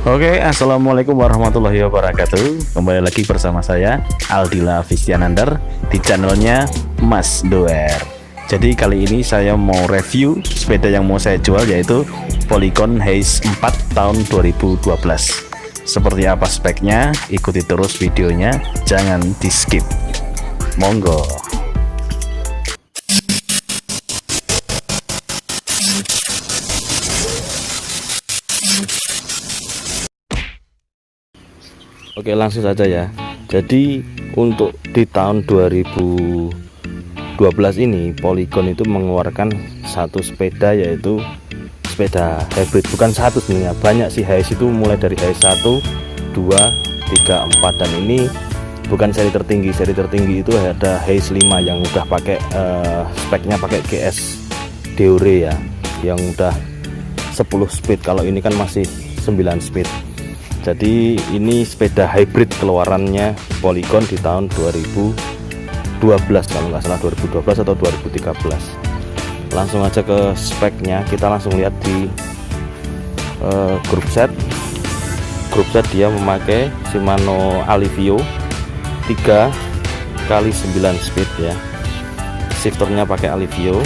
Oke, assalamualaikum warahmatullahi wabarakatuh. Kembali lagi bersama saya Aldila Fistianandar di channelnya Mas Doer. Jadi kali ini saya mau review sepeda yang mau saya jual, yaitu Polygon Haze 4 tahun 2012. Seperti apa speknya? Ikuti terus videonya, jangan di skip. Monggo. Oke, langsung saja ya. Jadi untuk di tahun 2012 ini Polygon itu mengeluarkan satu sepeda, yaitu sepeda hybrid. Bukan satu sebenarnya, banyak sih Haze itu, mulai dari Haze 1, 2, 3, 4, dan ini bukan seri tertinggi. Seri tertinggi itu ada Haze 5 yang udah pakai speknya pakai GS Deore ya, yang udah 10 speed. Kalau ini kan masih 9 speed. Jadi ini sepeda hybrid keluarannya Polygon di tahun 2012, kalau nggak salah 2012 atau 2013. Langsung aja ke speknya, kita langsung lihat di grup set. Grup set dia memakai Shimano Alivio 3x9 speed ya. Shifternya pakai Alivio.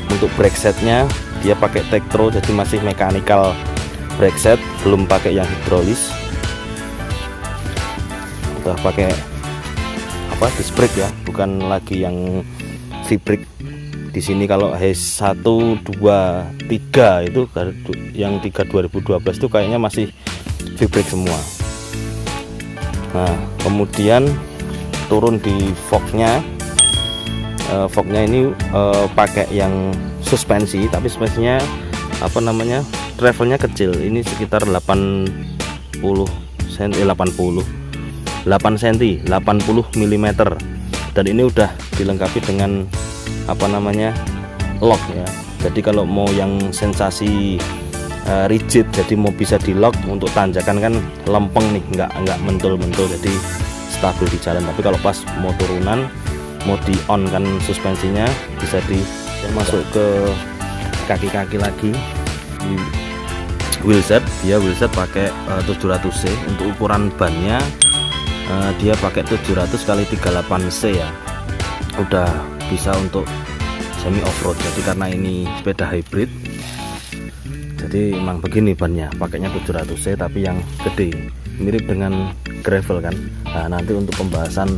Untuk brake setnya dia pakai Tektro, jadi masih mechanical brake set, belum pakai yang hidrolis. Udah pakai disc brake ya, bukan lagi yang V-brake. Di sini kalau Haze 1, 2, 3 itu, yang 3 2012 itu kayaknya masih V-brake semua. Nah, kemudian turun di forknya. Forknya ini pakai yang suspensi, tapi suspensinya travelnya kecil. Ini sekitar 8 cm, 80 mm, dan ini udah dilengkapi dengan lock ya. Jadi kalau mau yang sensasi rigid, jadi mau bisa di lock, untuk tanjakan kan lempeng nih, nggak mentul-mentul, jadi stabil di jalan. Tapi kalau pas mau turunan, mau di on kan suspensinya, bisa masuk ke kaki-kaki lagi. Di wheelset, dia wheelset pakai 700C. Untuk ukuran bannya dia pakai 700 x 38C ya, udah bisa untuk semi off-road. Jadi karena ini sepeda hybrid, jadi emang begini bannya, pakainya 700C tapi yang gede, mirip dengan gravel kan. Nah, nanti untuk pembahasan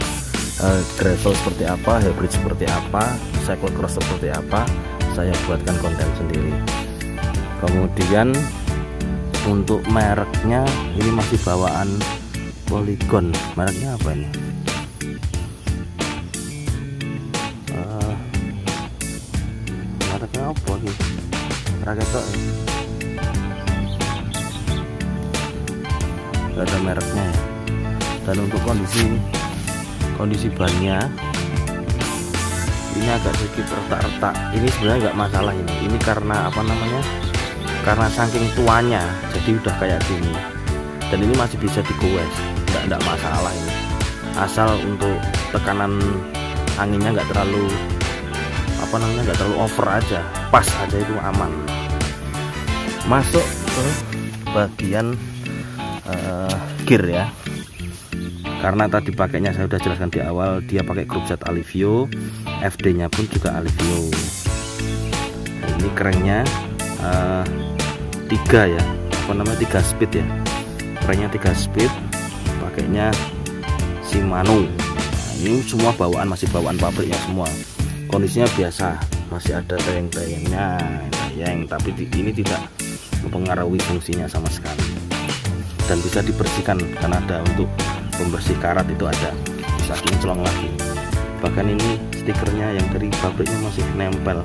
gravel seperti apa, hybrid seperti apa, cyclocross seperti apa, saya buatkan konten sendiri. Kemudian untuk mereknya, ini masih bawaan Polygon. Mereknya apa ini? Mereknya apa ini? Raketok ya? Gak ada mereknya ya. Dan untuk kondisi bannya, ini agak sedikit retak-retak. Ini sebenarnya nggak masalah ini karena karena saking tuanya, jadi udah kayak gini. Dan ini masih bisa digoes, nggak masalah ini, asal untuk tekanan anginnya nggak terlalu over aja, pas aja, itu aman. Masuk ke bagian gear ya, karena tadi pakainya saya udah jelaskan di awal, dia pakai grup set Alivio, FD nya pun juga Alivio. Nah, ini kerennya 3 ya, 3 speed ya, kerennya 3 speed, pakainya Shimano. Nah, ini semua masih bawaan pabriknya semua. Kondisinya biasa, masih ada tayang-tayangnya, tapi ini tidak mempengaruhi fungsinya sama sekali. Dan bisa dibersihkan, karena ada untuk pembersih karat, itu ada, bisa kinclong lagi. Bahkan ini stikernya yang dari pabriknya masih nempel.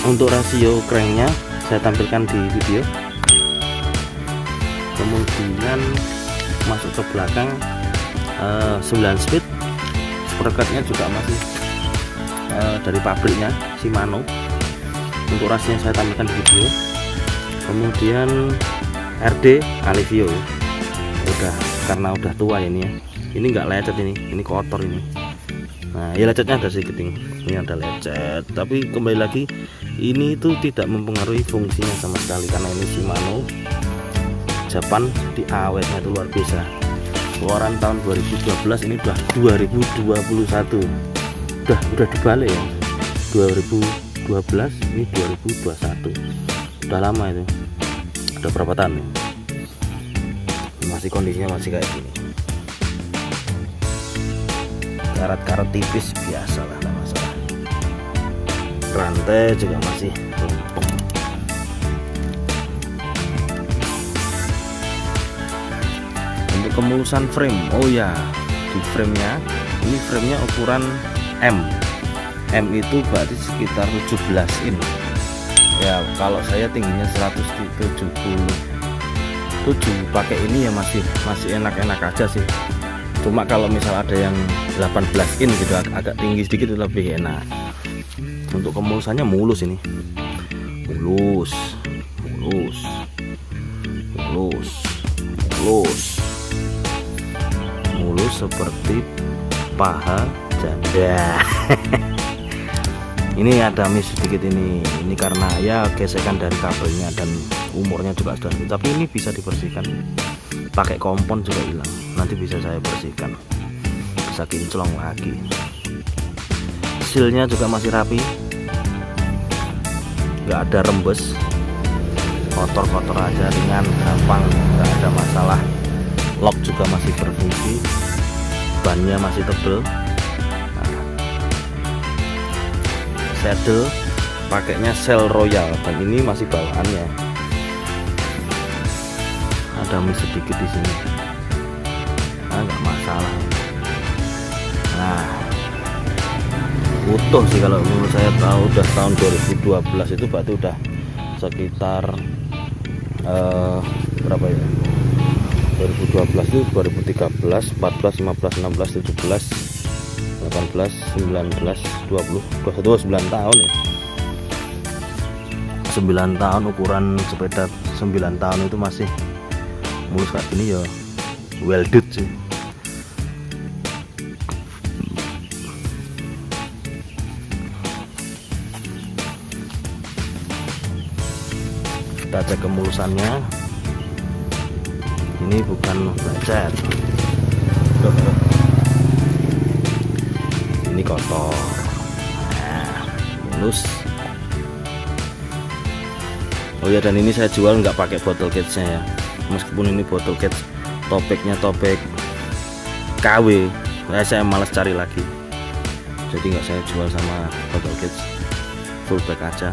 Untuk rasio cranknya saya tampilkan di video. Kemudian masuk ke belakang, 9 speed, sprocketnya juga masih dari pabriknya Shimano. Untuk rasionya saya tampilkan di video. Kemudian RD Alivio, karena udah tua ini ya, ini nggak lecet, ini kotor ini. Nah, ya lecetnya ada sedikit, ini ada lecet, tapi kembali lagi ini itu tidak mempengaruhi fungsinya sama sekali, karena ini Shimano Japan, jadi awetnya itu luar biasa. Keluaran tahun 2012, ini udah 2021, udah dibalik ya, 2012 ini 2021, udah lama itu, udah berapa tahun ya? Masih kondisinya masih kayak gini, karat-karat tipis biasa lah, nggak masalah. Rantai juga masih lempeng. Untuk kemulusan frame, oh ya, di framenya ini framenya ukuran M itu berarti sekitar 17 in ya. Kalau saya tingginya 177, pakai ini ya masih enak-enak aja sih. Cuma kalau misal ada yang 18 in gitu agak tinggi sedikit lebih enak. Untuk kemulusannya mulus ini, mulus seperti paha janda. Ini ada miss sedikit ini karena ya gesekan dari kabelnya dan umurnya juga sudah, tapi ini bisa dibersihkan pakai kompon juga hilang, nanti bisa saya bersihkan, bisa kinclong lagi. Sealnya juga masih rapi, nggak ada rembes, kotor-kotor aja, ringan, gampang, nggak ada masalah. Lock juga masih berfungsi, bannya masih tebel. Saddle pakainya Sel Royal dan ini masih bawaannya. Ada miss sedikit di sini, nggak masalah. Nah, utuh sih kalau menurut saya. Udah tahun 2012 itu berarti udah sekitar berapa ya? 2012 itu 2013, 14, 15, 16, 17, 18, 19, 20, 21, 9 tahun ya. 9 tahun ukuran sepeda 9 tahun itu masih mulus kayak gini ya, welded sih. Kita cek kemulusannya. Ini bukan lecet, ini kotor. Nah, mulus. Oh ya, dan ini saya jual nggak pakai bottle cage-nya ya, meskipun ini bottle cage topeknya topek KW, saya malas cari lagi, jadi nggak saya jual sama bottle cage, full back aja.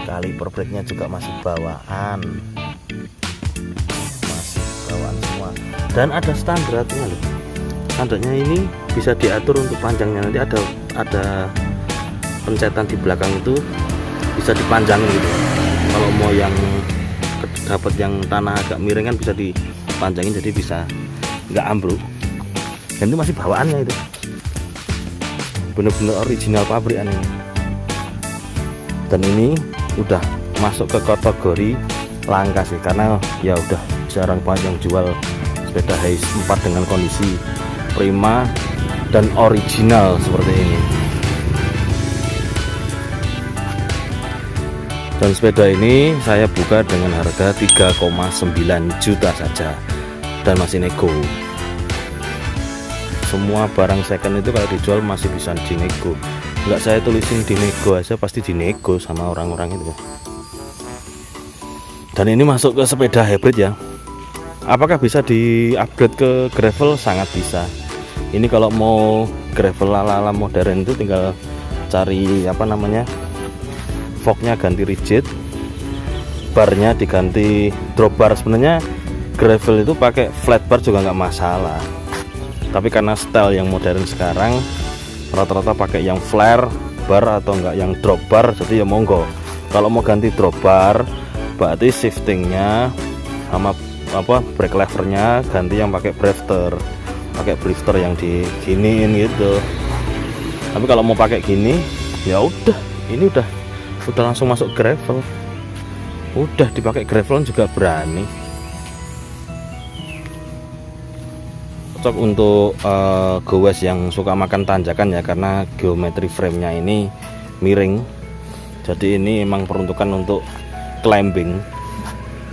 Kaliper brake-nya juga masih bawaan semua, dan ada standarnya loh. Standarnya ini bisa diatur untuk panjangnya, nanti ada pencetan di belakang itu bisa dipanjangin gitu. Kalau mau yang dapat yang tanah agak miring kan bisa dipanjangin, jadi bisa nggak ambruk. Dan itu masih bawaannya, itu bener-bener original pabrikan ini. Dan ini udah masuk ke kategori langka sih, karena ya udah jarang banget yang jual sepeda Hiace 4 dengan kondisi prima dan original seperti ini. Dan sepeda ini saya buka dengan harga 3,9 juta saja dan masih nego. Semua barang second itu kalau dijual masih bisa dinego. Nggak saya tulisin dinego aja, pasti dinego sama orang-orang itu. Dan ini masuk ke sepeda hybrid ya. Apakah bisa di-upgrade ke gravel? Sangat bisa. Ini kalau mau gravel ala-ala modern itu tinggal cari forknya ganti rigid, barnya diganti drop bar. Sebenarnya gravel itu pakai flat bar juga nggak masalah, tapi karena style yang modern sekarang rata-rata pakai yang flare bar atau enggak yang drop bar, jadi ya monggo. Kalau mau ganti drop bar berarti shiftingnya sama brake levernya ganti yang pakai drifter yang diginiin gitu. Tapi kalau mau pakai gini ya udah, ini udah langsung masuk gravel, udah dipakai gravel juga berani. cocok untuk gowes yang suka makan tanjakan ya, karena geometri framenya ini miring. Jadi ini emang peruntukan untuk climbing.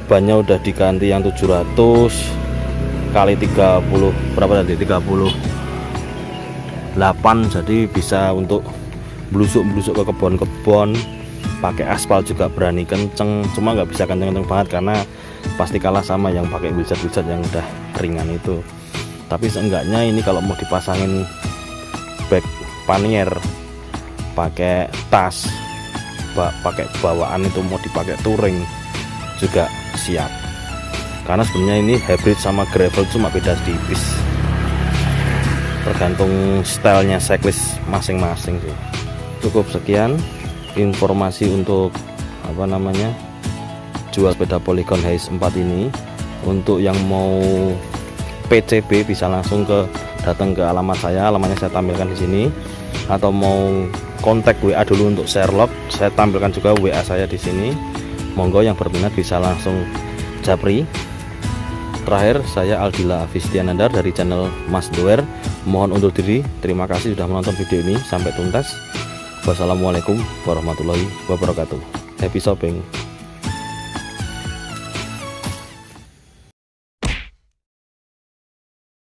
Bannya udah diganti yang 700 kali 30 berapa tadi, 38, jadi bisa untuk blusuk-blusuk ke kebon-kebon. Pakai aspal juga berani kenceng, cuma nggak bisa kenceng-kenceng banget karena pasti kalah sama yang pakai wheelset yang udah ringan itu. Tapi seenggaknya ini kalau mau dipasangin bag pannier, pakai tas, pakai bawaan itu, mau dipakai touring juga siap. Karena sebenarnya ini hybrid sama gravel cuma beda tipis, tergantung stylenya cyclist masing-masing sih. Cukup sekian informasi untuk jual sepeda Polygon Hayes 4 ini. Untuk yang mau PCB bisa langsung datang ke alamat saya, alamatnya saya tampilkan di sini, atau mau kontak WA dulu untuk Sherlock, saya tampilkan juga WA saya di sini. Monggo yang berminat bisa langsung japri. Terakhir, saya Aldila Fistianandar dari channel Mas Doer. Mohon undur diri. Terima kasih sudah menonton video ini sampai tuntas. Wassalamualaikum warahmatullahi wabarakatuh. Happy shopping.